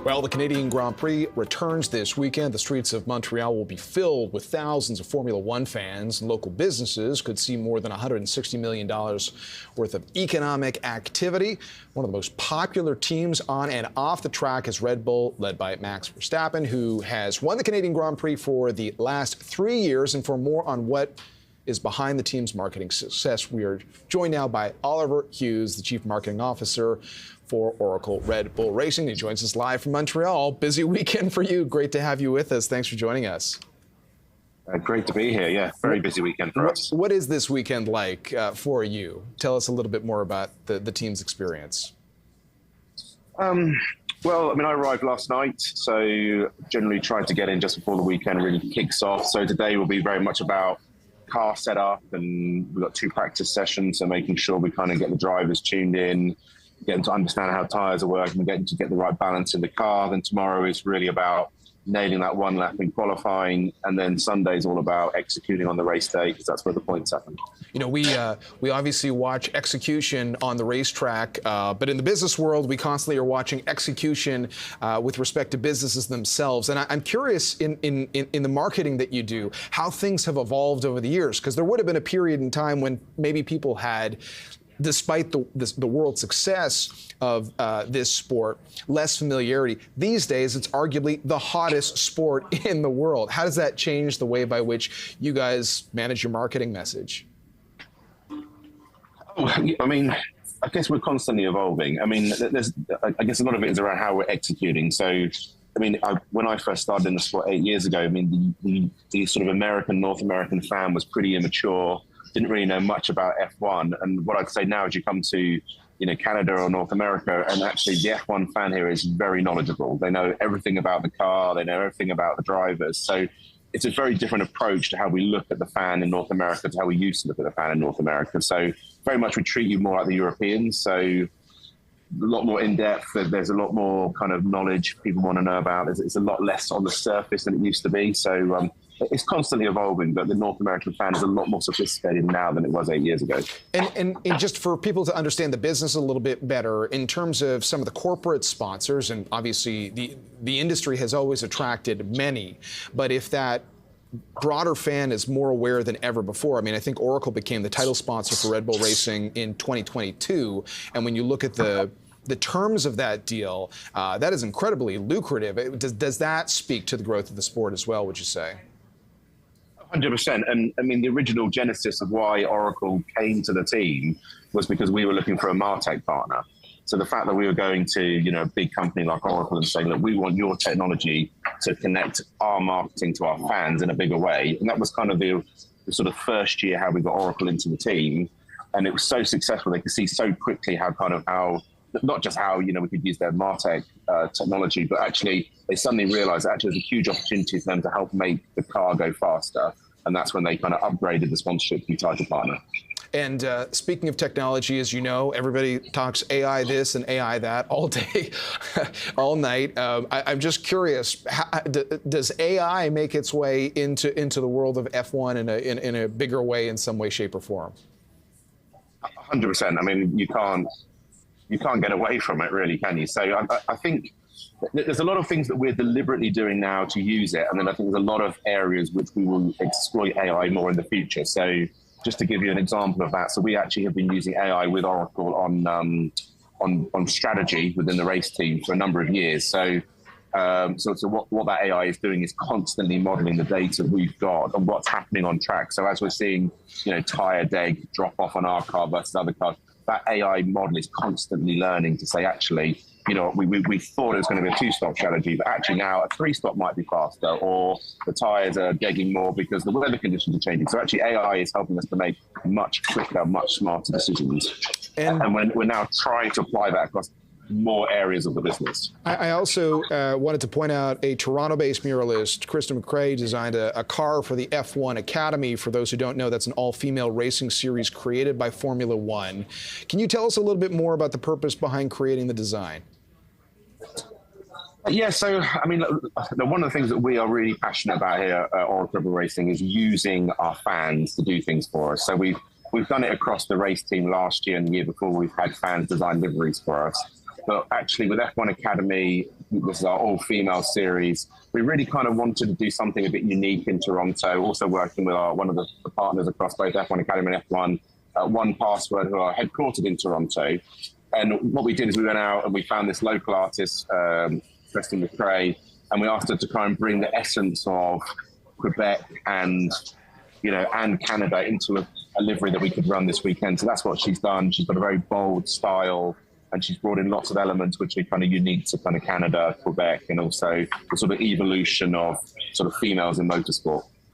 Well, the Canadian Grand Prix returns this weekend. The streets of Montreal will be filled with thousands of Formula One fans. Local businesses could see more than $160 million worth of economic activity. One of the most popular teams on and off the track is Red Bull, led by Max Verstappen, who has won the Canadian Grand Prix for the last 3 years. And for more on what is behind the team's marketing success, we are joined now by Oliver Hughes, the Chief Marketing Officer for Oracle Red Bull Racing. He joins us live from Montreal. Busy weekend for you. Great to have you with us. Thanks for joining us. Great to be here. Yeah, very busy weekend for us. What is this weekend like for you? Tell us a little bit more about the team's experience. Well, I mean, I arrived last night, so generally try to get in just before the weekend really kicks off. So today will be very much about car setup, and we've got 2 practice sessions, so making sure we kind of get the drivers tuned in, get them to understand how tyres are working, and get them to get the right balance in the car. Then tomorrow is really about nailing that one lap in qualifying, and then Sunday is all about executing on the race day, because that's where the points happen. You know, we obviously watch execution on the racetrack, but in the business world, we constantly are watching execution with respect to businesses themselves. And I'm curious, in the marketing that you do, how things have evolved over the years, because there would have been a period in time when maybe people had, despite the world success of this sport, less familiarity. These days, it's arguably the hottest sport in the world. How does that change the way by which you guys manage your marketing message? Oh, I mean, I guess we're constantly evolving. I mean, I guess a lot of it is around how we're executing. So, I mean, when I first started in the sport 8 years ago, I mean, the sort of North American fan was pretty immature, didn't really know much about F1. And what I'd say now is you come to, you know, Canada or North America, and actually the F1 fan here is very knowledgeable. They know everything about the car, they know everything about the drivers. So it's a very different approach to how we look at the fan in North America to how we used to look at the fan in North America. So very much we treat you more like the Europeans. So a lot more in-depth. There's a lot more kind of knowledge people want to know about. It's a lot less on the surface than it used to be. So it's constantly evolving, but the North American fan is a lot more sophisticated now than it was 8 years ago. And just for people to understand the business a little bit better, in terms of some of the corporate sponsors, and obviously the industry has always attracted many, but if that broader fan is more aware than ever before. I mean, I think Oracle became the title sponsor for Red Bull Racing in 2022, and when you look at the terms of that deal, that is incredibly lucrative. Does that speak to the growth of the sport as well, would you say? 100%. And I mean, the original genesis of why Oracle came to the team was because we were looking for a MarTech partner. So the fact that we were going to, you know, a big company like Oracle and saying, look, we want your technology to connect our marketing to our fans in a bigger way. And that was kind of the sort of first year how we got Oracle into the team. And it was so successful. They could see so quickly how not just how, you know, we could use their MarTech technology, but actually they suddenly realized that actually there's a huge opportunity for them to help make the car go faster. And that's when they kind of upgraded the sponsorship to be title partner. And speaking of technology, as you know, everybody talks AI this and AI that all day, all night. I'm just curious, does AI make its way into the world of F1 in a bigger way, in some way, shape, or form? 100%. I mean, you can't get away from it, really, can you? So I think there's a lot of things that we're deliberately doing now to use it, and then I think there's a lot of areas which we will exploit AI more in the future. So just to give you an example of that, so we actually have been using AI with Oracle on strategy within the race team for a number of years. So what that AI is doing is constantly modeling the data we've got and what's happening on track. So as we're seeing, you know, tire deg drop off on our car versus other cars, that AI model is constantly learning to say, actually, you know, we thought it was going to be a 2-stop strategy, but actually now a 3-stop might be faster, or the tires are degging more because the weather conditions are changing. So actually AI is helping us to make much quicker, much smarter decisions. And we're now trying to apply that across more areas of the business. I also wanted to point out a Toronto-based muralist, Kristen McRae, designed a car for the F1 Academy. For those who don't know, that's an all-female racing series created by Formula One. Can you tell us a little bit more about the purpose behind creating the design? Yeah, so, I mean, one of the things that we are really passionate about here at Oracle Racing is using our fans to do things for us. So we've done it across the race team last year, and the year before we've had fans design liveries for us. But actually with F1 Academy, this is our all-female series, we really kind of wanted to do something a bit unique in Toronto, also working with one of the partners across both F1 Academy and F1, One Password, who are headquartered in Toronto. And what we did is we went out and we found this local artist, Kristen McCrae, and we asked her to try and bring the essence of Quebec and Canada into a livery that we could run this weekend. So that's what she's done. She's got a very bold style, and she's brought in lots of elements which are kind of unique to kind of Canada, Quebec, and also the sort of evolution of sort of females in motorsport.